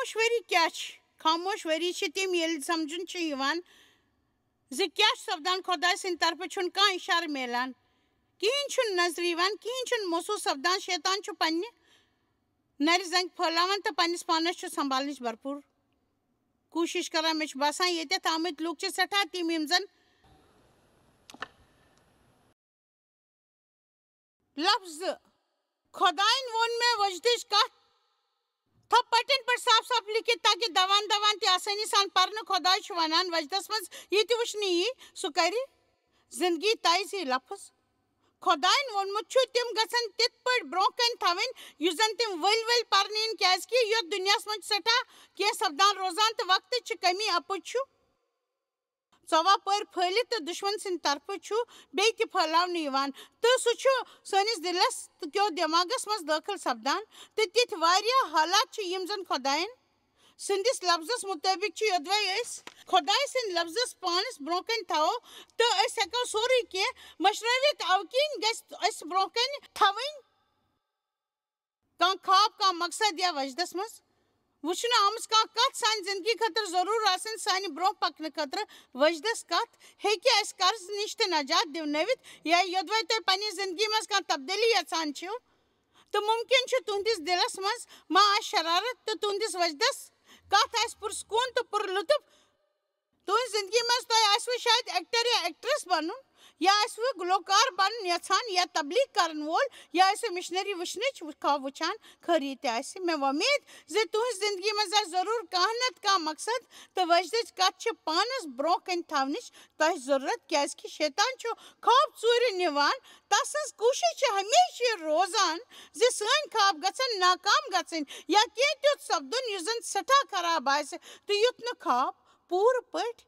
خاموشوری کیا خاموشوری تم یل سمجھن کیا سپدان خدا سند طرف چھن کان اشارہ ملان کہین چھن نظر یوان کہین چھن محسوس سپدان شیطان چھُ پننہِ نرِ زنگ پھہلاوان تہٕ پننس پانس چھُ سنبھالنٕچ بھرپور کوشش کران مےٚ چھُ باسان ییٚتٮ۪تھ آمٕتۍ لُکھ چھِ سٮ۪ٹھاہ تِم یِم زن لفظ خۄدایَن ووٚن مےٚ وجدٕچ کتھ تھو پٹین پٮ۪ٹھ صاف صاف لِکھِتھ تاکہِ دوان دوان تہِ آسٲنی سان پرنہٕ خۄداے چھُ ونان وجدس منٛز یہِ تہِ وٕچھنہٕ یی سُہ کرِ زندگی طے زِ لفظ خۄدایَن ووٚنمُت چھُ تِم گژھن تِتھ پٲٹھۍ برونٛہہ کَنہِ تھاوٕنۍ یُس زن تِم ؤلۍ ؤلۍ پرنہٕ یِن کیازکہِ یتھ دُنیاہس منٛز چھُ سٮ۪ٹھاہ کینٛہہ سپدان روزان تہٕ وقتٕچ چھِ کمی اَپُز چھُ ژۄواہ پٲرۍ پھٔہلِتھ تہٕ دُشمن سٕنٛدِ طرفہٕ چھُ بیٚیہِ تہِ پھٔہلاونہٕ یِوان تہٕ سُہ چھُ سٲنِس دِلس تہٕ کیو دٮ۪ماغس منٛز دٲخل سپدان تہٕ تِتھۍ واریاہ حالات چھِ یِم زن خۄدایَن سٕنٛدِس لفظس مُطٲبق چھِ یوٚدوے أسۍ خۄداے سٕنٛدۍ لفظس پانس برونٛہہ کَنہِ تھاوو تہٕ أسۍ ہٮ۪کو سورُے کینٛہہ مٔشرٲوِتھ اَوٕ کِنۍ گژھِ اَسہِ برونٛہہ کَنہِ تھاوٕنۍ کانٛہہ خواب کانٛہہ مقصد یا وجدس منٛز وٕچھنہٕ آمٕژ کانٛہہ کتھ سانہِ زندگی خٲطرٕ ضروٗر آسٕنۍ سانہِ برونٛہہ پکنہٕ خٲطرٕ وجدس کتھ ہیٚکہِ اَسہِ قرض نِش تہِ نجات دِونٲوِتھ یا یوٚدوے تُہۍ پننہِ زندگی منٛز کانٛہہ تبدیٖلی یژھان چھِو تہٕ مُمکِن چھُ تُہنٛدِس دِلس منٛز ما آسہِ شرارت تہٕ تُہنٛدِس وجدس کتھ آسہِ پُرسکوٗن تہٕ پُرلُطف تُہنٛزِ زندگی منٛز تۄہہِ آسوٕ شاید ایکٹر یا ایکٹریس بنُن یا آسوٕ گلوکار بنُن یژھان یا تبلیغ کرن وول یا آسوٕ مشنری وٕچھنٕچ خواب وٕچھان خٲری تہِ آسہِ مےٚ وۄمید زِ تُہنٛزِ زندگی منٛز آسہِ ضروٗر کانٛہہ نتہٕ کانٛہہ مقصد تہٕ وجدٕچ کتھ چھِ پانس برونٛہہ کَنہِ تھاونٕچ تۄہہِ ضروٗرت کیازکہِ شیطان چھُ خواب ژوٗرِ نِوان تس سٕنٛز کوٗشش چھِ ہمیشہِ یہِ روزان زِ سٲنۍ خواب گژھن ناکام گژھٕنۍ یا کینٛہہ تیُتھ سپدُن یُس زن سٮ۪ٹھاہ خراب آسہِ تہٕ یُتھ نہٕ خواب پوٗرٕ پٲٹھۍ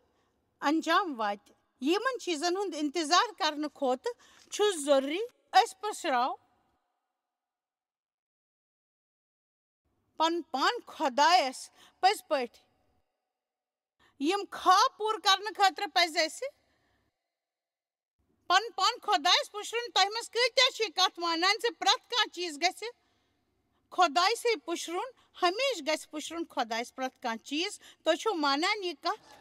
انجام واتہِ یِمن چیٖزن ہُنٛد انتظار کرنہٕ کھۄتہٕ چھُ ضروٗری أسۍ پٔسراو پنُن پان خۄدایس پٔزۍ پٲٹھۍ یِم خواب پوٗرٕ کرنہٕ خٲطرٕ پزِ اَسہِ پنُن پان خۄدایس پُشرُن تۄہہِ منٛز کۭتیاہ چھِ یہِ کتھ مانان زِ پرٛٮ۪تھ کانٛہہ چیٖز گژھِ خۄدایسٕے پُشرُن ہمیشہِ گژھِ پُشرُن خۄدایس پرٛٮ۪تھ کانٛہہ چیٖز تُہۍ چھِو مانان یہِ کتھ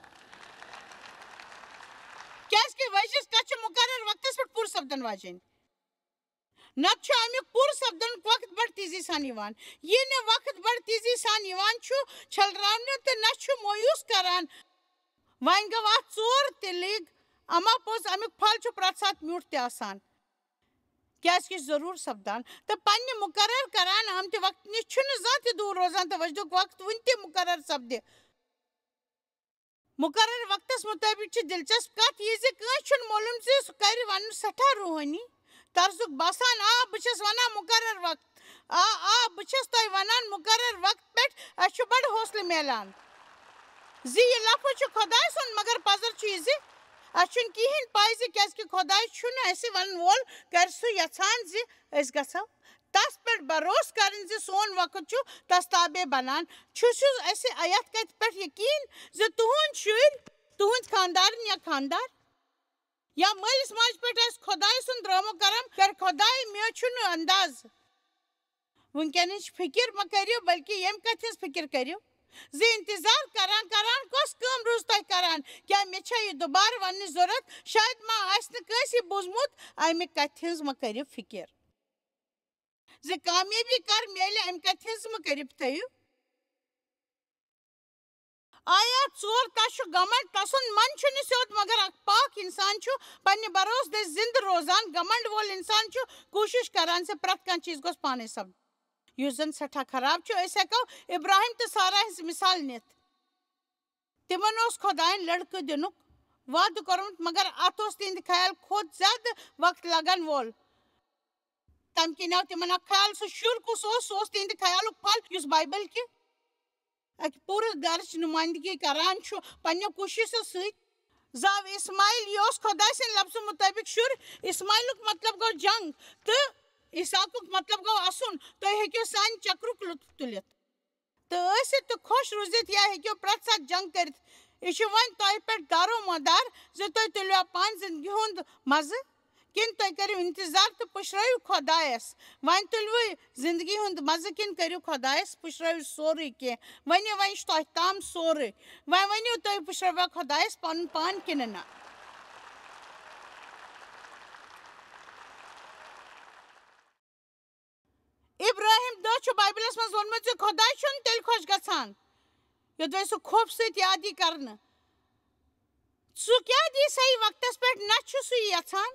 کیازکہِ وجدٕچ کتھ چھِ مُقرر وقتس پٮ۪ٹھ پوٗرٕ سپدن واجیٚنۍ نتہٕ چھُ امیُک پوٗرٕ سپدنُک وقت بڑٕ تیزی سان یِوان یہِ نہٕ وقت بڑٕ تیزی سان یِوان چھُ چھلراونہٕ تہٕ نہ چھُ مویوٗس کران وۄنۍ گوٚو اتھ ژور تِلِگ اما پوٚز امیُک پھل چھُ پرٛٮ۪تھ ساتہٕ میوٗٹھ تہِ آسان کیازکہِ یہِ چھُ ضروٗر سپدان تہٕ پننہِ مُقرر کران آمتہِ وقتہٕ نِش چھُنہٕ زانٛہہ تہِ دوٗر روزان تہٕ وجدُک وقت وُنہِ تہِ مُقرر سپدِ مُقرر وقتس مُطٲبق چھِ دلچسپ کتھ یہِ زِ کٲنٛسہِ چھُنہٕ معلوٗم زِ سُہ کرِ ونُن سٮ۪ٹھاہ روحٲنی طرزُک باسان بہٕ چھس ونان مُقرر وقت بہٕ چھس تۄہہِ ونان مُقرر وقت پٮ۪ٹھ اسہِ چھُ بڑٕ حوصلہٕ میلان زِ یہِ لفظ چھُ خۄداے سُنٛد مگر پزر چھُ یہِ زِ اسہِ چھُنہٕ کِہیٖنۍ پاے زِ کیازکہِ خۄداے چھُنہٕ اسہِ ونن وول کرِ سُہ یژھان زِ أسۍ گژھو تس پٮ۪ٹھ بروسہٕ کرٕنۍ زِ سون وقت چھُ تس تابے بنان چھُسو اسہِ یتھ کتھِ پٮ۪ٹھ یقیٖن زِ تُہنٛدۍ شُرۍ تُہنٛدۍ خانٛدارن یا خانٛدار یا مٲلِس ماجہِ پٮ۪ٹھ آسہِ خۄداے سُنٛد رحم کرم کرِ خۄداے مےٚ چھُنہٕ انداز وٕنکیٚنٕچ فِکر مہ کٔرِو بلکہِ ییٚمہِ کتھِ ہٕنٛز فِکر کٔرِو زِ انتظار کران کران کۄس کٲم روٗز تۄہہِ کران کیٛاہ مےٚ چھا یہِ دُبارٕ وننٕچ ضروٗرت شاید ما آسہِ نہٕ کٲنٛسہِ بوٗزمُت امہِ کتھِ ہٕنٛز مہ کٔرِو فِکر زِ کامیٲبی کر میلہِ امہِ کتھِ ہٕنٛز مہ کٔرِو تھٲیِو آیا ژور تس چھُ گمنڈ تسُنٛد من چھُنہٕ سیوٚد مگر اکھ پاک انسان چھُ پننہِ بروسہٕ دٔسۍ زِندٕ روزان گمنڈ وول انسان چھُ کوٗشش کران زِ پرٛٮ۪تھ کانٛہہ چیٖز گوٚژھ پانے سپدُن یُس زن سٮ۪ٹھاہ خراب چھُ أسۍ ہٮ۪کو ابراہیم تہٕ سارا ہٕنٛز مثال نِتھ تِمن اوس خۄدایَن لڑکہٕ دِنُک وعدٕ کوٚرمُت مگر اتھ اوس تِہنٛدِ خیال کھۄتہٕ زیادٕ وقت لگن وول تمہِ کِنۍ آو تِمن اکھ خیال سُہ شُر کُس اوس سُہ اوس تِہنٛدِ خیالُک پھل یُس بایبل کہِ اکہِ پوٗرٕ گرٕچ نُمٲیندگی کران چھُ پننٮ۪و کوٗشِشو سۭتۍ زاو اسماعیل یہِ اوس خۄداے سٕنٛدِ لفظہٕ مُطٲبق شُر اسماعیلُک مطلب گوٚو جنگ تہٕ اِسحاقُک مطلب گوٚو اسُن تُہۍ ہیٚکِو سانہِ چکرُک لُطف تُلِتھ تہٕ ٲسِتھ تہٕ خۄش روٗزِتھ یا ہیٚکِو پرٛٮ۪تھ ساتہٕ جنگ کٔرِتھ یہِ چھُ وۄنۍ تۄہہِ پٮ۪ٹھ دارومدار زِ تُہۍ تُلوا پانہٕ زندگی ہُنٛد مزٕ کن تُہۍ کٔرِو اِنتظار تہٕ پُشرٲیِو خۄدایَس وۄنۍ تُلوٕ زِندگی ہُنٛد مَزٕ کِنہٕ کٔرِو خۄدایَس پُشرٲیِو سورُے کینٛہہ وۄنۍ چھُ تۄہہِ تام سورُے وۄنۍ ؤنِو تُہۍ پُشرٲوا خۄدایَس پَنُن پان کِنہٕ نہ ابراہیم دۄہ چھُ بایبلَس منٛز ووٚنمُت زِ خۄداے چھُنہٕ تیٚلہِ خۄش گژھان یوٚدوے سُہ خوفہٕ سۭتۍ یاد یی کرنہٕ سُہ کیٛاہ دی صحیح وقتس پٮ۪ٹھ نہ چھُ سُہ یژھان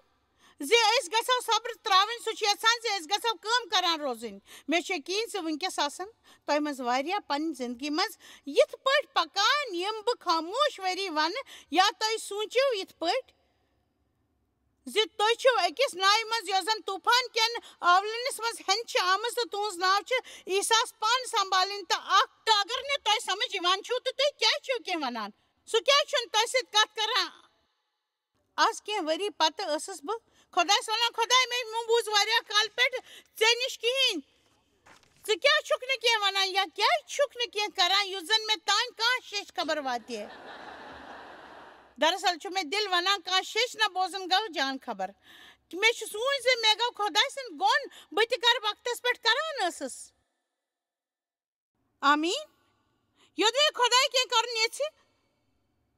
زِ أسۍ گژھو صبر ترٛاوٕنۍ سُہ چھُ یژھان زِ أسۍ گژھو کٲم کران روزٕنۍ مےٚ چھُ یقیٖن زِ وٕنکیٚس آسن تۄہہِ منٛز واریاہ پننہِ زندگی منٛز یِتھ پٲٹھۍ پکان یِم بہٕ خاموشؤری ونہٕ یا تُہۍ سوٗنٛچِو یِتھ پٲٹھۍ زِ تُہۍ چھِو أکِس ناوِ منٛز یۄس زن طوٗفان کٮ۪ن آولِنس منٛز ہٮ۪نہٕ چھِ آمٕژ تہٕ تُہنٛز ناو چھِ عیٖساہس پانہٕ سنبھالٕنۍ تہٕ اگر نہٕ تۄہہِ سمجھ یِوان چھُو تہٕ تُہۍ کیٛازِ چھِو کینٛہہ ونان سُہ کیٛازِ چھُنہٕ تۄہہِ سۭتۍ کتھ کران آز کینٛہہ ؤری پتہٕ ٲسٕس بہٕ خۄدایس ونان خۄداے مےٚ بوٗز واریاہ کالہٕ پٮ۪ٹھ ژےٚ نِش کِہیٖنۍ ژٕ کیٛازِ چھُکھ نہٕ کینٛہہ ونان یا کیٛازِ چھُکھ نہٕ کینٛہہ کران یُس زن مےٚ تانۍ کانٛہہ شیٚش خبر واتہِ ہے دراصل چھُ مےٚ دِل ونان کانٛہہ شیٚش نہ بوزُن گوٚو جان خبر مےٚ چھُ سوٗنٛچ زِ مےٚ گوٚو خۄداے سُنٛد گۄن بہٕ تہِ کر وقتس پٮ۪ٹھ کران ٲسٕس آمیٖن یوٚدوے خۄداے کینٛہہ کرُن یژھِ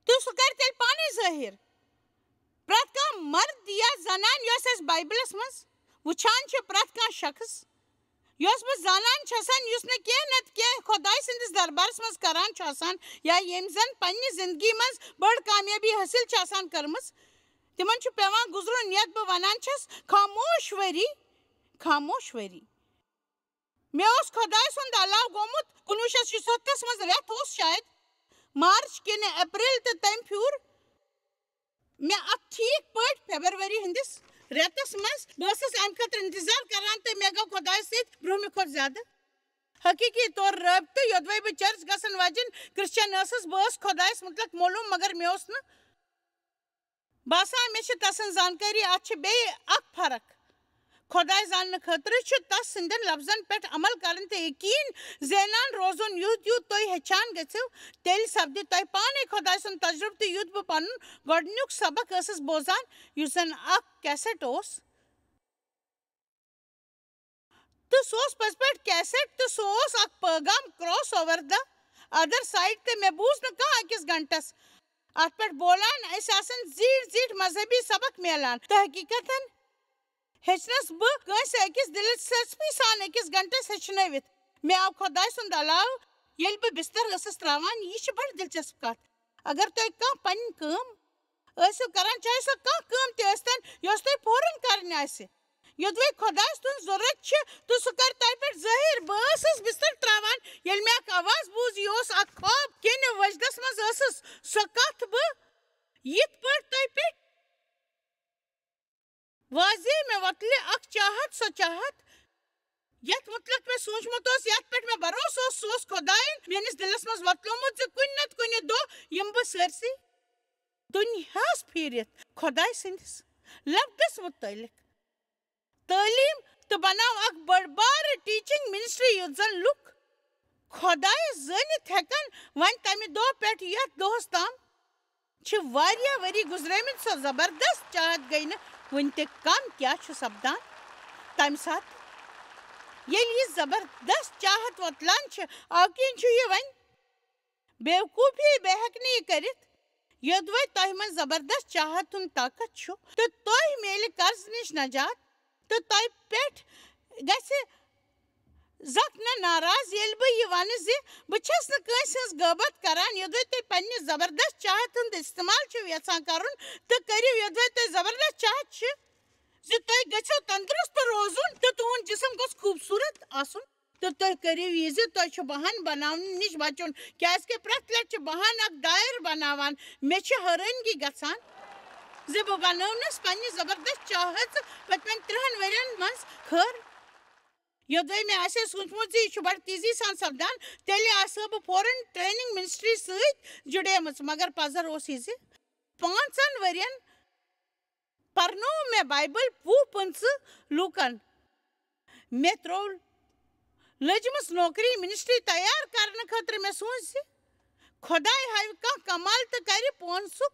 تہٕ سُہ کرِ تیٚلہِ پانے ظٲہِر پرٛٮ۪تھ کانٛہہ مرد یا زنان یۄس أسۍ بایبلس منٛز وٕچھان چھِ پرٛٮ۪تھ کانٛہہ شخص یۄس بہٕ زانان چھسن یُس نہٕ کینٛہہ نتہٕ کینٛہہ خۄداے سٕنٛدِس دربارس منٛز کران چھُ آسان یا ییٚمۍ زن پننہِ زندگی منٛز بٔڑ کامیٲبی حٲصِل چھِ آسان کٔرمٕژ تِمن چھُ پیٚوان گُزرُن یتھ بہٕ ونان چھس خاموشؤری مےٚ اوس خۄداے سُنٛد علاو گوٚمُت 1967 منٛز رٮ۪تھ اوس شاید مارچ کِنہٕ اپریل تہٕ تٔمۍ پھیوٗر مےٚ اکھ ٹھیٖک پٲٹھۍ فیبرؤری ہٕنٛدِس رٮ۪تس منٛز بہٕ ٲسٕس امہِ خٲطرٕ انتظار کران تہٕ مےٚ گوٚو خۄدایس سۭتۍ برونٛہمہِ کھۄتہٕ زیادٕ حقیٖقی طور رٲبطہٕ یوٚدوے بہٕ چرچ گژھن واجٮ۪ن کرسچن ٲسٕس بہٕ ٲسٕس خۄدایس مُتعلق معلوٗم مگر مےٚ اوس نہٕ باسان مےٚ چھِ تسٕنٛز زانکٲری اتھ چھِ بیٚیہِ اکھ فرق خۄداے زاننہٕ خٲطرٕ چھُ تس سٕنٛدٮ۪ن لفظن پٮ۪ٹھ عمل کرُن تہٕ یقیٖن زینان روزُن یوٗت یوٗت تُہۍ ہیٚچھان گٔژھِو تیٚلہِ سپدِ تۄہہِ پانے خۄداے سُنٛد تجرُبہٕ تہٕ یُتھ بہٕ پنُن گۄڈنیُک سبق ٲسٕس بوزان یُس زن اکھ کیسٹ اوس تہٕ سُہ اوس پٔزۍ پٲٹھۍ کیسٹ تہٕ سُہ اوس اکھ پٲغام cross over the other side تہٕ مےٚ بوٗز نہٕ کانٛہہ أکِس گنٹس اتھ پٮ۪ٹھ بولان أسۍ آسان زیٖٹھۍ زیٖٹھۍ مذہبی سبق میلان تہٕ حقیٖقتن ہیٚچھنس بہٕ کٲنٛسہِ أکِس دلچسپی سان أکِس گنٹس ہیٚچھنٲوِتھ مےٚ آو خۄداے سُنٛد علاوٕ ییٚلہِ بہٕ بستر ٲسٕس تراوان یہِ چھِ بڑٕ دلچسپ کتھ اگر تُہۍ کانٛہہ پنٕنۍ کٲم ٲسِو کران چاہے سۄ کانٛہہ کٲم تہِ ٲسۍتن یۄس تۄہہِ فوراً کرٕنۍ آسہِ یوٚدوے خۄدایس تُہنٛز ضروٗرت چھِ تہٕ سُہ کرِ تۄہہِ پٮ۪ٹھ ظٲہِر بہٕ ٲسٕس بستر تراوان ییٚلہِ مےٚ اکھ آواز بوٗز یہِ اوس اکھ خواب کِنہٕ وجدس منٛز ٲسٕس سۄ کتھ بہٕ یِتھ پٲٹھۍ تۄہہِ پٮ۪ٹھ واضح مےٚ وۄتلہِ اکھ چاہت سۄ چاہت یتھ مُتعلق مےٚ سوٗنٛچمُت اوس یتھ پٮ۪ٹھ مےٚ بروسہٕ اوس سُہ اوس خۄداین میٲنِس دِلس منٛز وۄتلومُت زِ کُنہِ نتہٕ کُنہِ دۄہ یِمہٕ بہٕ سٲرسٕے دُنیاہس پھیٖرِتھ خۄداے سٕنٛدِس لفظس مُتعلق تعلیٖم تہٕ بناو اکھ بٔڑ بارٕ ٹیٖچنٛگ منسٹری یُتھ زن لُکھ خۄدایس زٲنِتھ ہٮ۪کن وۄنۍ تمہِ دۄہ پٮ۪ٹھ یتھ دۄہس تام چھِ واریاہ ؤری گُزریمٕتۍ سۄ زبردست چاہت گٔے نہٕ وُنہِ تہِ کم کیٛاہ چھُ سپدان تمہِ ساتہٕ ییٚلہِ یہِ زبردست چاہت وۄتلان چھِ اوکِنۍ چھُ یہِ وۄنۍ بیوقوٗفی بے ہٮ۪کہٕ نہٕ یہِ کٔرِتھ یوٚدوے تۄہہِ منٛز زبردست چاہت ہُنٛد طاقت چھُ تہٕ تۄہہِ میلہِ قرض نِش نجات تہٕ تۄہہِ پٮ۪ٹھ گژھِ زکھ نہ ناراض ییٚلہِ بہٕ یہِ ونہٕ زِ بہٕ چھس نہٕ کٲنٛسہِ ہٕنٛز غٲبت کران یوٚدوے تُہۍ پننہِ زبردست چاہت ہُنٛد استعمال چھِو یژھان کرُن تہٕ کٔرِو یوٚدوے تۄہہِ زبردست چاہت چھِ زِ تُہۍ گٔژھِو تندرست روزُن تہٕ تُہُنٛد جسم گوٚژھ خوٗبصوٗرت آسُن تہٕ تُہۍ کٔرِو یہِ زِ تۄہہِ چھُ بہانہٕ بناونہٕ نِش بچُن کیٛازِ کہِ پرٛٮ۪تھ لٹہِ چھِ بہانہٕ اکھ دایرٕ بناوان مےٚ چھِ حٲرٲنگی گژھان زِ بہٕ بنٲونس پننہِ زبردست چاہت پٔتمٮ۪ن 30 ؤرین منٛز خٲر یوٚدوے مےٚ آسہِ ہے سوٗنٛچمُت زِ یہِ چھُ بڑٕ تیزی سان سپدان تیٚلہِ آسہٕ ہا بہٕ فوراً ٹریننگ منسٹری سۭتۍ جُڑیمٕژ مگر پزر اوس یہِ زِ 5 ؤرین پرنوو مےٚ بایبل 25 لوٗکن مےٚ ترٛوو لٔجمٕژ نوکری منسٹری تیار کرنہٕ خٲطرٕ مےٚ سوٗنٛچ زِ خۄداے ہاوِ کانٛہہ کمال تہٕ کرِ پونٛسُک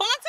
5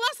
5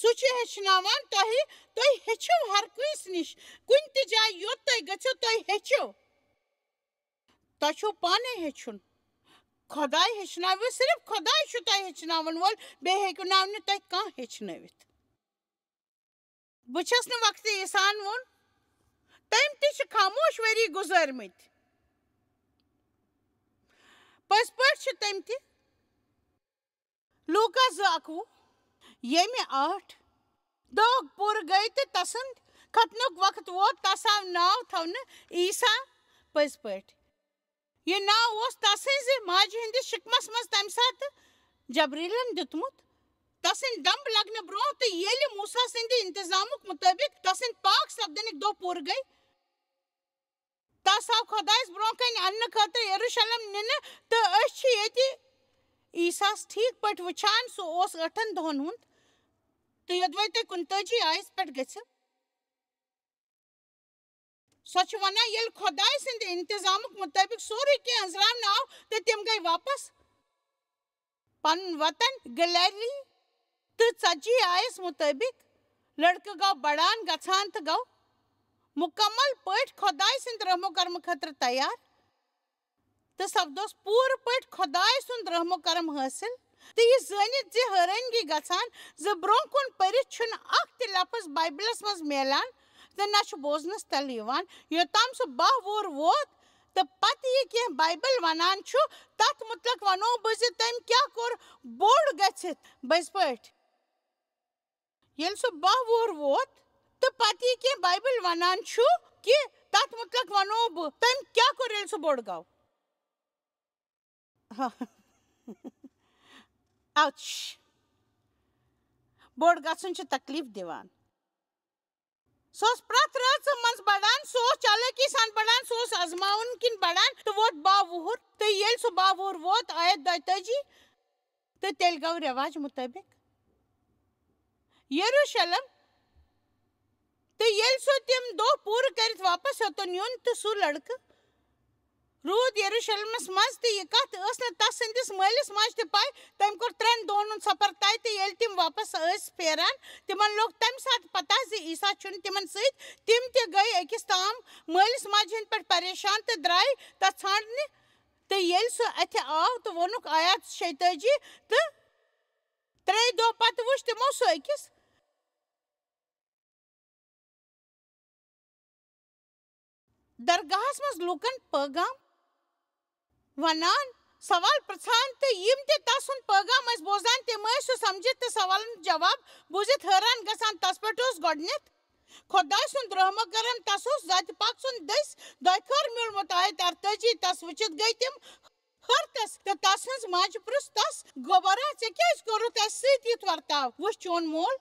سُہ چھُ ہیٚچھناوان تۄہہِ تُہۍ ہیٚچھِو ہر کٲنٛسہِ نِش کُنہِ تہِ جایہِ یوٚت تُہۍ گٔژھِو تُہۍ ہیٚچھِو تۄہہِ چھُو پانَے ہیٚچھُن خۄداے ہیٚچھناوِ صرف خۄداے چھُ تۄہہِ ہیٚچھناوَن وول بیٚیہِ ہیٚکِو نہٕ تۄہہِ کانٛہہ ہیٚچھنٲوِتھ بہٕ چھَس نہٕ وقتہِ عیٖسان ووٚن تٔمۍ تہِ چھِ خاموش ؤری گُزٲرمٕتۍ پٔزۍ پٲٹھۍ چھِ تٔمۍ تہِ لوٗکا 2:11 ییٚمہِ 8 دۄہ پوٗرٕ گٔے تہٕ تسُنٛد ختنُک وقت ووت تس آو ناو تھاونہٕ عیٖسا پٔزۍ پٲٹھۍ یہِ ناو اوس تسٕنٛزِ ماجہِ ہٕنٛدِس شِکمس منٛز تمہِ ساتہٕ جبریٖلن دیُتمُت تسٕنٛدِ دمب لگنہٕ برٛونٛہہ تہٕ ییٚلہِ موٗسا سٕنٛدِ انتظامُک مُطٲبق تسٕنٛدِ پاک سپدنٕکۍ دۄہ پوٗرٕ گٔے تس آو خۄدایس برٛونٛہہ کنہِ اننہٕ خٲطرٕ یروشلم نِنہٕ تہٕ أسۍ چھِ ییٚتہِ عیٖساہس ٹھیٖک پٲٹھۍ وٕچھان سُہ اوس 8 دۄہن ہُنٛد تہٕ یوٚدوَے تُہۍ 39 آیس پٮ۪ٹھ گٔژھِو سۄ چھِ ونان ییٚلہِ خۄداے سٕنٛدِ انتظامُک مُطٲبق سورُے کینٛہہ أنٛزراونہٕ آو تہٕ تِم گٔے واپس پنُن وطن گلیلی تہٕ 40 آیس مُطٲبق لڑکہٕ گوٚو بڑان گژھان تہٕ گوٚو مُکمل پٲٹھۍ خۄداے سٕنٛدِ رحمو کرمہٕ خٲطرٕ تیار تہٕ سپدوس پوٗرٕ پٲٹھۍ خۄداے سُنٛد رحمو کرم حٲصِل تہٕ یہِ زٲنِتھ زِ حٲرٲنگی گژھان زِ برٛونٛہہ کُن پٔرِتھ چھُنہٕ اکھ تہِ لفظ بایبلس منٛز میلان تہٕ نہ چھُ بوزنس تلہٕ یِوان یوٚتام سُہ 12 وُہُر ووت تہٕ پتہٕ یہِ کینٛہہ بایبل ونان چھُ تتھ مُتعلق ونو بہٕ زِ تٔمۍ کیٛاہ کوٚر بوٚڑ گٔژھِتھ بٔزۍ پٲٹھۍ ییٚلہِ سُہ 12 وُہُر ووت تہٕ پتہٕ یہِ کینٛہہ بایبل ونان چھُ کہِ تتھ مُتعلق ونو بہٕ تٔمۍ کیٛاہ کوٚر ییٚلہِ سُہ بوٚڑ گوٚو بوٚڑ گژھُن چھُ تکلیٖف دِوان سُہ اوس پرٛٮ۪تھ رٲژٕ منٛز بڑان سُہ اوس چالٲکی سان بڑان سُہ اوس آزماوُن کِنۍ بڑان تہٕ ووت 12 وُہُر تہٕ ییٚلہِ سُہ 12 وُہُر ووت آیت 42 تہٕ تیٚلہِ گوٚو رٮ۪واج مُطٲبق یروشلم تہٕ ییٚلہِ سُہ تِم دۄہ پوٗرٕ کٔرِتھ واپس ہیوٚتُن یُن تہٕ سُہ لڑکہٕ روٗد یروشلمس منٛز تہٕ یہِ کتھ ٲس نہٕ تس سٕنٛدِس مٲلِس ماجہِ تہِ پاے تٔمۍ کوٚر 3 دۄہن ہُنٛد سفر طے تہٕ ییٚلہِ تِم واپس ٲسۍ پھیران تِمن لوٚگ تمہِ ساتہٕ پتہ زِ عیٖسا چھُنہٕ تِمن سۭتۍ تِم تہِ گٔے أکِس تام مٲلِس ماجہِ ہٕنٛدۍ پٮ۪ٹھ پریشان تہٕ درٛاے تتھ ژھانٛڈنہِ تہٕ ییٚلہِ سُہ اتھِ آو تہٕ ووٚنُکھ آیت 46 تہٕ 3 دۄہ پتہٕ وٕچھ تِمو سُہ أکِس درگاہس منٛز لوٗکن پٲغام ونان سوال پرژھان تہٕ یِم تہِ تس سُنٛد پٲغام ٲسۍ بوزان تِم ٲسۍ سُہ سمجھِتھ تہٕ سوالن جواب بوٗزِتھ حٲران گژھان تس پٮ۪ٹھ اوس گۄڈٕنیتھ خۄداے سُنٛد رحمو کرم تس اوس ذاتِ پاک سُنٛد دٔسۍ دۄیہِ خٲر میوٗلمُت آیت 48 تس وٕچھِتھ گٔے تِم حٲرتس تہٕ تس سٕنٛز ماجہِ پرُژھ تس گوبرا ژےٚ کیٛازِ کوٚرُتھ اسہِ سۭتۍ یُتھ ورتاو وٕچھ چون مول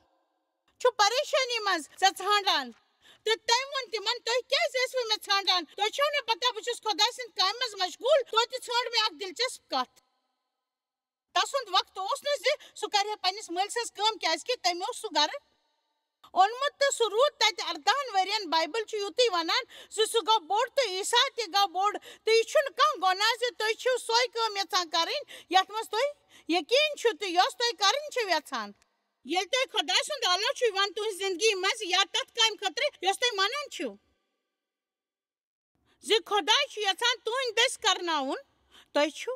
چھُ پریشٲنی منٛز ژےٚ ژھانٛڈان تہٕ تٔمۍ ووٚن تِمن تُہۍ کیٛازِ ٲسوٕ مےٚ ژھانٛڈان تۄہہِ چھو نہٕ پتہ بہٕ چھُس خۄداے سٕنٛدِ کامہِ منٛز مشغوٗل توتہِ ژھٲنٛڈ مےٚ اکھ دلچسپ کتھ تسُنٛد وقت اوس نہٕ زِ سُہ کرِ ہا پننِس مٲلۍ سٕنٛز کٲم کیٛازِکہِ تٔمۍ اوس سُہ گرٕ اوٚنمُت تہٕ سُہ روٗد تتہِ 18 ؤرین بایبل چھُ یُتُے ونان زِ سُہ گوٚو بوٚڑ تہٕ عیٖسا تہِ گوٚو بوٚڑ تہٕ یہِ چھُنہٕ کانٛہہ گۄناہ زِ تُہۍ چھِو سۄے کٲم یژھان کرٕنۍ یتھ منٛز تُہۍ یقیٖن چھُ تہٕ یۄس تُہۍ کرٕنۍ چھِو یژھان ییٚلہِ تۄہہِ خۄداے سُنٛد آلو چھُ یِوان تُہنٛزِ زندگی منٛز یا تتھ کامہِ خٲطرٕ یۄس تُہۍ منان چھِو زِ خۄداے چھُ یژھان تُہنٛدۍ دٔسۍ کرناوُن تۄہہِ چھُو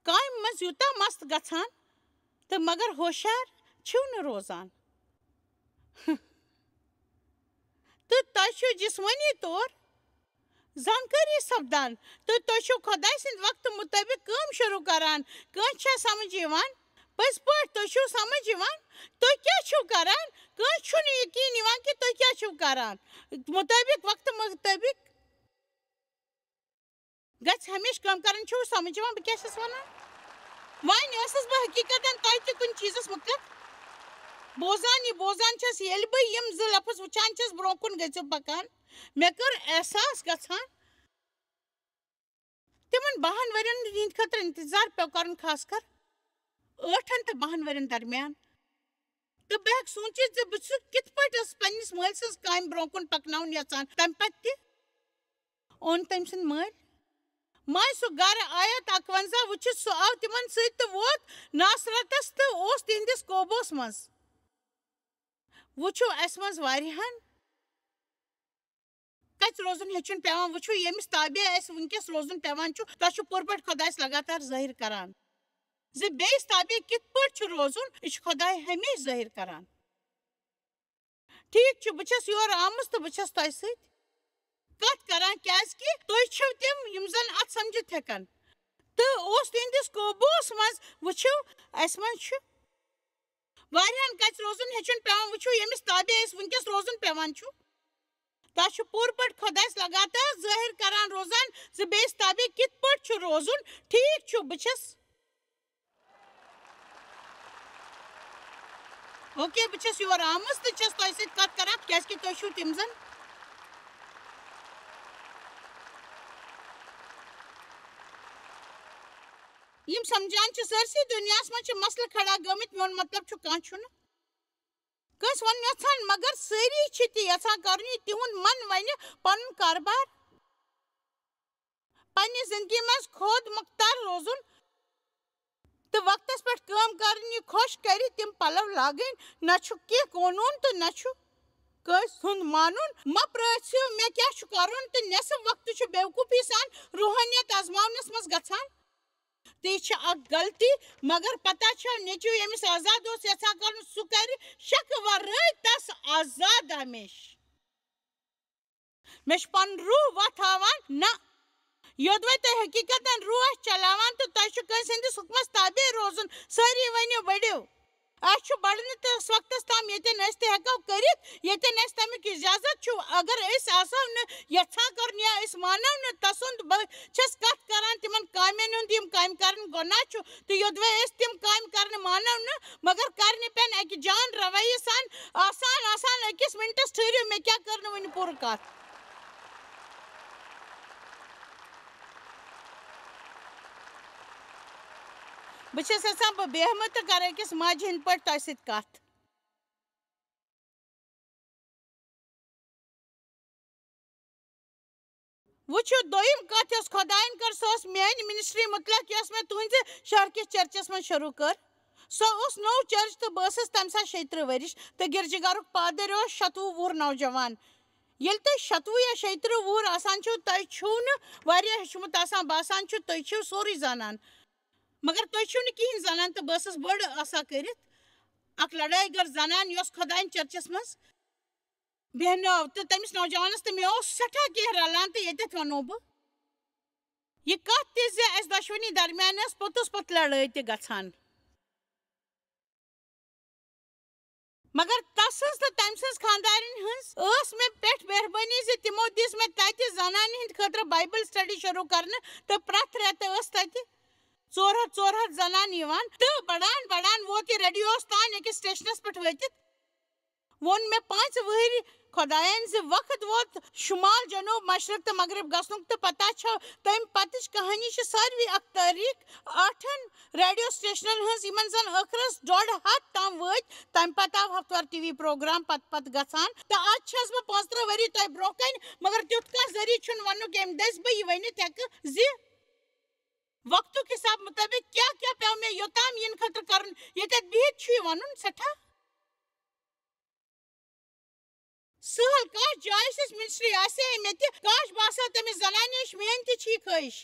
کامہِ منٛز یوٗتاہ مست گژھان تہٕ مگر ہوشیار چھِو نہٕ روزان تہٕ تۄہہِ چھُو جسمٲنی طور زانکٲری سپدان تہٕ تُہۍ چھِو خۄداے سٕنٛدِ وقتہٕ مُطٲبق کٲم شروٗع کران کٲنٛسہِ چھا سمجھ یِوان پٔزۍ پٲٹھۍ تُہۍ چھِو سمجھ یِوان تُہۍ کیٛاہ چھِو کران کٲنٛسہِ چھُنہٕ یقیٖن یِوان کہِ تُہۍ کیٛاہ چھِو کران مُطٲبق وقتہٕ مُطٲبق گژھِ ہمیشہٕ کٲم کرٕنۍ چھُو سمجھ یِوان بہٕ کیٛاہ چھَس ونان وۄنۍ ٲسٕس بہٕ حقیٖقتن تۄہہِ تہِ کُنہِ چیٖزس مُتعلق بوزان چھَس ییٚلہِ بہٕ یِم 2 لفظ وٕچھان چھَس برٛونٛہہ کُن گٔژھِو پکان مےٚ کٔر احساس گژھان تِمن 12 ؤرین ہٕنٛدِ خٲطرٕ انتظار پیٚو کرُن خاص کر 8 تہٕ 12 ؤرین درمیان تہٕ بہٕ ہیٚکہٕ سوٗنٛچِتھ زِ بہٕ چھُس کِتھ پٲٹھۍ ٲسٕس پننِس مٲلۍ سٕنٛز کامہِ برٛونٛہہ کُن پکناوُن یژھان تمہِ پتہٕ تہِ اوٚن تٔمۍ سٕنٛدۍ ماجہِ سُہ گرٕ آیت 51 وٕچھِتھ سُہ آو تِمن سۭتۍ تہٕ ووت ناصرتس تہٕ اوس تِہنٛدِس قوبوٗس منٛز وٕچھو اَسہِ منٛز واریاہن کَتہِ روزُن ہیٚچھُن پیٚوان وٕچھو ییٚمِس تابع اَسہِ وٕنکیٚس روزُن پیٚوان چھُ تۄہہِ چھُ پوٗرٕ پٲٹھۍ خۄدایَس لگاتار ظٲہِر کران زِ بیٚیِس تابع کِتھ پٲٹھۍ چھُ روزُن یہِ چھُ خۄداے ہمیشہِ ظٲہِر کران ٹھیٖک چھُ بہٕ چھَس یور آمٕژ تہٕ بہٕ چھَس تۄہہِ سۭتۍ کَتھ کران کیازکہِ تُہۍ چھِو تِم یِم زَن اَتھ سَمجھِتھ ہٮ۪کَن تہٕ اوس تِہنٛدِس قوبوٗوَس منٛز وٕچھو اَسہِ منٛز چھُ واریاہن کَتہِ روزُن ہیٚچھُن پیٚوان وٕچھو ییٚمِس تابع اَسہِ وٕنکیٚس روزُن پیٚوان چھُ تۄہہِ چھُ پوٗرٕ پٲٹھۍ خۄدایَس لگاتار ظٲہِر کران روزان زِ بیٚیِس تابع کِتھ پٲٹھۍ چھُ روزُن ٹھیٖک چھُ بہٕ چھَس اوکے بہٕ چھَس یور آمٕژ تہٕ چھَس تۄہہِ سۭتۍ کَتھ کران کیازکہِ تُہۍ چھِو تِم زَن یِم سمجھان چھِ سٲرسٕے دُنیاہَس منٛز چھِ مسلہٕ کھڑا گٔمٕتۍ میون مطلب چھُ کانٛہہ چھُنہٕ کٲنٛسہِ وَنُن یژھان مگر سٲری چھِ تہِ یژھان کَرُن یہِ تِہُنٛد من وَنہِ پَنُن کاربار پننہِ زندگی منٛز خود مۄختار روزُن تہٕ وقتس پٮ۪ٹھ کٲم کَرٕنۍ یہِ خۄش کَرِ تِم پَلو لاگٕنۍ نہ چھُ کینٛہہ قونوٗن تہٕ نہ چھُ کٲنٛسہِ ہُنٛد مانُن مہ پرٛژھِو مےٚ کیٛاہ چھُ کَرُن تہٕ نٮ۪صٕف وقتہٕ چھُ بیوقوٗفی سان روحٲنیت آزماونَس منٛز گژھان تہٕ یہِ چھِ اکھ غلطی مگر پتہ چھا نیٚچوٗ ییٚمِس آزاد اوس یژھان کَرُن سُہ کَرِ شکہٕ وَرٲے تس آزاد ہمیشہٕ مےٚ چھُ پَنُن روح وَتھ ہاوان نہ یوٚدوَے تۄہہِ حقیٖقتن روح آسہِ چلاوان تہٕ تۄہہِ چھُ کٲنٛسہِ ہٕنٛدِس حُکمَس تابع روزُن سٲری ؤنِو بٔڑِو اَسہِ چھُ بَڑنہٕ تِس وقتس تام ییٚتٮ۪ن أسۍ تہِ ہٮ۪کو کٔرِتھ ییٚتٮ۪ن اَسہِ تَمیُک اِجازت چھُ اگر أسۍ آسو نہٕ یژھان کَرُن یا أسۍ مانو نہٕ تسُنٛد بہٕ چھَس کَتھ کران تِمن کامٮ۪ن ہُنٛد یِم کامہِ کَرٕنۍ گۄناہ چھُ تہٕ یوٚدوَے أسۍ تِم کامہِ کرنہٕ مانو نہٕ مگر کَرنہِ پٮ۪ن اَکہِ جان رویہِ سان آسان أکِس مِنٹَس ٹھٕہرِو مےٚ کیٛاہ کٔر نہٕ وٕنہِ پوٗرٕ کَتھ بہٕ چھَس یژھان بہٕ بیٚہمہٕ تہٕ کَرٕ أکِس ماجہِ ہِنٛدۍ پٲٹھۍ تۄہہِ سۭتۍ کَتھ وٕچھِو دوٚیِم کَتھ یۄس خۄدایَن کٔر سۄ ٲس میٛانہِ مِنِسٹرٛی مُتعلق یۄس مےٚ تُہٕنٛزِ شہرکِس چرچَس منٛز شروٗع کٔر سۄ اوس نوٚو چرچ تہٕ بہٕ ٲسٕس تَمہِ ساتہٕ 36 ؤرِش تہٕ گِرجہِ گرُک پادٕر اوس 26 وُہُر نوجوان ییٚلہِ تُہۍ 26 یا 36 وُہُر آسان چھِو تۄہہِ چھُو نہٕ واریاہ ہیٚچھمُت آسان باسان چھُ تُہۍ چھِو سورُے زانان مگر تُہۍ چھِو نہٕ کِہیٖنۍ زانان تہٕ بہٕ ٲسٕس بٔڑ آسان کٔرِتھ اکھ لڑٲے گر زنان یۄس خۄدایَن چرچَس منٛز بیٚہنٲو تہٕ تٔمِس نوجوانَس تہٕ مےٚ اوس سٮ۪ٹھاہ کینٛہہ رَلان تہٕ ییٚتٮ۪تھ وَنو بہٕ یہِ کَتھ تہِ زِ اَسہِ دۄشوٕنی درمیان ٲس پوٚتُس پوٚت لڑٲے تہِ گژھان مگر تَسٕنٛز تہٕ تٔمۍ سٕنٛز خانٛدارِنۍ ہٕنٛز ٲس مےٚ پٮ۪ٹھ مہربٲنی زِ تِمو دِژ مےٚ تَتہِ زنانہِ ہِنٛدِ خٲطرٕ بایبل سٹڈی شروٗع کرنہٕ تہٕ پرٛٮ۪تھ رٮ۪تہٕ ٲس تَتہِ 400 زنان یِوان تہٕ بڑان ووت یہِ ریڈیووَس تانۍ أکِس سٹیشنَس پٮ۪ٹھ وٲتِتھ ووٚن مےٚ 5 ؤہٕرۍ خۄدایَن زِ وقت ووت شُمال جنوٗب مشرق تہٕ مغرب گژھنُک تہٕ پتہ چھو تَمہِ پتٕچ کہانی چھِ ساروی اکھ تٲریٖخ 8 ریڈیو سٹیشنن ہٕنٛز یِمن زن ٲخرس 150 تام وٲتۍ تَمہِ پتہٕ آو ہفتوار ٹی وی پروگرام پتہٕ گژھان تہٕ آز چھَس بہٕ 35 ؤری تۄہہِ برونٛہہ کَنہِ مگر تیُتھ کانٛہہ ذٔریعہٕ چھُنہٕ وَننُک ییٚمہِ دٔسۍ بہٕ یہِ ؤنِتھ ہٮ۪کہٕ زِ وقتُک حِساب مُطٲبِق کیٛاہ کیٛاہ پیٚو مےٚ یوٚتام یِنہٕ خٲطرٕ کَرُن ییٚتٮ۪تھ بِہِتھ چھُ یہِ وَنُن سٮ۪ٹھاہ سہل کاش جایِس یِژھ مِنِسٹرٛی آسہِ ہے مےٚ تہِ کاش بہٕ آسہٕ ہا تٔمِس زنانہِ ہِش میٛٲنۍ تہِ چھِ یہِ خٲہِش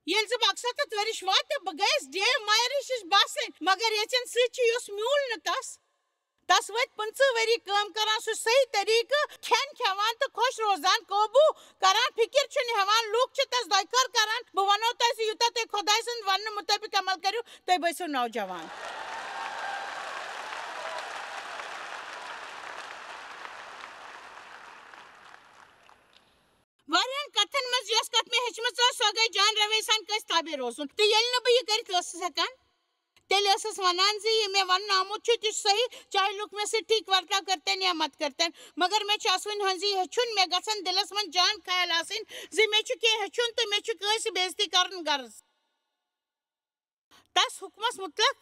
ییٚلہِ زٕ بہٕ 67 ؤرِش واتہٕ بہٕ گٔیَس ڈیو مایرٕچ ہِش باسٕنۍ مگر ییٚژٮ۪ن سۭتۍ چھُ یُس میوٗل نہٕ تَس وٲتۍ 15 ؤری کٲم کران سُہ صحیح طریٖقہٕ کھٮ۪ن کھٮ۪وان تہٕ خۄش روزان قوبوٗ کران فِکِر چھُنہٕ ہٮ۪وان لُکھ چھِ تَس دۄیہِ خٲر کران بہٕ وَنو تۄہہِ زِ یوٗتاہ تُہۍ خۄداے سٕنٛدِ وَننہٕ مُطٲبِق عمل کٔرِو تُہۍ بٲسِو نوجوان واریاہن کَتھن منٛز یۄس کَتھ مےٚ ہیٚچھمٕژ ٲس سۄ گٔے جان روے سان کٲنٛسہِ تابع روزُن تہٕ ییٚلہِ نہٕ بہٕ یہِ کٔرِتھ ٲسٕس ہٮ۪کان تیٚلہِ ٲسٕس وَنان زِ یہِ مےٚ وَننہٕ آمُت چھُ تہِ چھُ صحیح چاہے لُکھ مےٚ سۭتۍ ٹھیٖک ورتاو کٔرتَن یا مت کٔرتَن مگر مےٚ چھُ اَسوٕنۍ ہٕنٛزی ہیٚچھُن مےٚ گژھن دِلس منٛز جان خیال آسٕنۍ زِ مےٚ چھُ کینٛہہ ہیٚچھُن تہٕ مےٚ چھُ کٲنٛسہِ بے عزتی کَرُن غرض تَس حُکمَس مُتعلق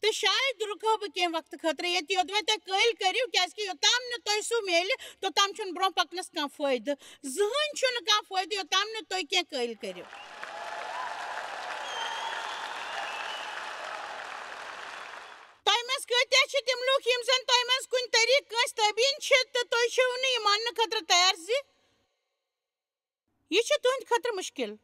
تہٕ شاید رُکہو بہٕ کینٛہہ وقتہٕ خٲطرٕ ییٚتہِ یوٚدوَے تُہۍ قٲیِل کٔرِو کیٛازِکہِ یوٚتام نہٕ تۄہہِ سُہ میلہِ توٚتام چھُنہٕ برونٛہہ پَکنَس کانٛہہ فٲیدٕ زٕہٕنۍ چھُنہٕ کانٛہہ فٲیدٕ یوٚتام نہٕ تُہۍ کینٛہہ قٲیِل کٔرِو تۄہہِ منٛز تم لوگ یم زن تۄہہِ منٛز کُنہِ طریٖقہٕ کٲنٛسہِ تٲبیٖن چھِ تہٕ تُہۍ چھِو نہٕ یہِ ماننہٕ خٲطرٕ تیار زِ یہِ چھُ تُہنٛدِ خٲطرٕ مُشکِل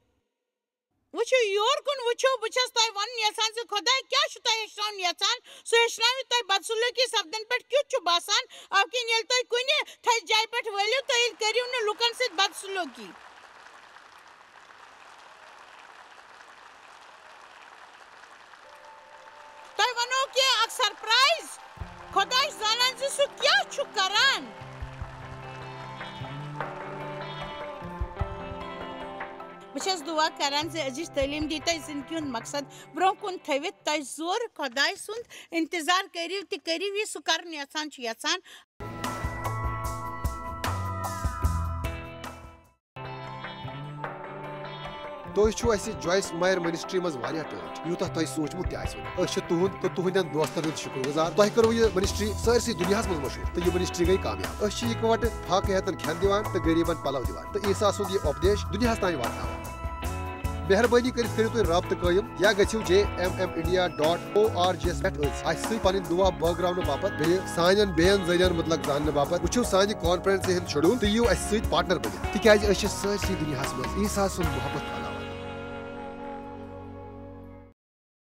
وٕچھِو یور کُن وٕچھِو بہٕ چھَس تۄہہِ وَنُن یژھان زِ خۄداے کیٛاہ چھُ تۄہہِ ہیٚچھناوُن یژھان سُہ ہیٚچھناوِ تۄہہِ بدسلوٗکی سپدن پٮ۪ٹھ کیُتھ چھُ باسان اَمہِ کِنۍ ییٚلہِ تُہۍ کُنہِ تھَزِ جایہِ پٮ۪ٹھ وٲلِو تیٚلہِ کٔرِو نہٕ لُکن سۭتۍ بدسلوٗکی تۄہہِ وَنو کینٛہہ اکھ سرپرایز خۄداے چھُ زانان زِ سُہ کیٛاہ چھُ کران بہٕ چھَس دُعا کران زِ أزِچ تعلیٖم دی تۄہہِ زِندگی ہُنٛد مقصد برٛونٛہہ کُن تھٲوِتھ تۄہہِ زورٕ خۄداے سُنٛد اِنتظار کٔرِو تہِ کٔرِو یہِ سُہ کرُن یژھان چھُ یژھان تُہۍ چھِو اَسہِ جویس مایر منسٹری منٛز واریاہ ٹٲٹھۍ یوٗتاہ تۄہہِ سوٗنٛچمُت تہِ آسِوٕ أسۍ چھِ تُہُنٛد تہٕ تُہنٛدٮ۪ن دوستن ہُنٛد شُکر گُزار تۄہہِ کٔرٕو یہِ منسٹری سٲرسٕے دُنیاہس منٛز مشہوٗر تہٕ یہِ منسٹری گٔے کامیاب أسۍ چھِ اِکوٹہٕ فاقہٕ ہٮ۪تن کھٮ۪ن دِوان تہٕ غریٖبن پلو دِوان تہٕ عیٖسا سُنٛد یہِ اُپدیش دُنیاہس تانۍ واتناوان مہربٲنی کٔرِتھ کٔرِو تُہۍ رٲبطہٕ قٲیِم یا گٔژھِو JMMindia.org یَس پٮ۪ٹھ أسۍ اَسہِ سۭتۍ پنٕنۍ دُعا بٲگراونہٕ باپتھ بیٚیہِ سانٮ۪ن بیٚین ذٔریعن مُتلق زاننہٕ باپتھ وٕچھِو سانہِ کانفرنسہِ ہُنٛد شڈوٗل تہٕ یِیِو اَسہِ سۭتۍ پارٹنر بٔنِتھ تِکیازِ أسۍ چھِ سٲرسٕے دُنیاہس منٛز عیٖسا سُنٛد محبت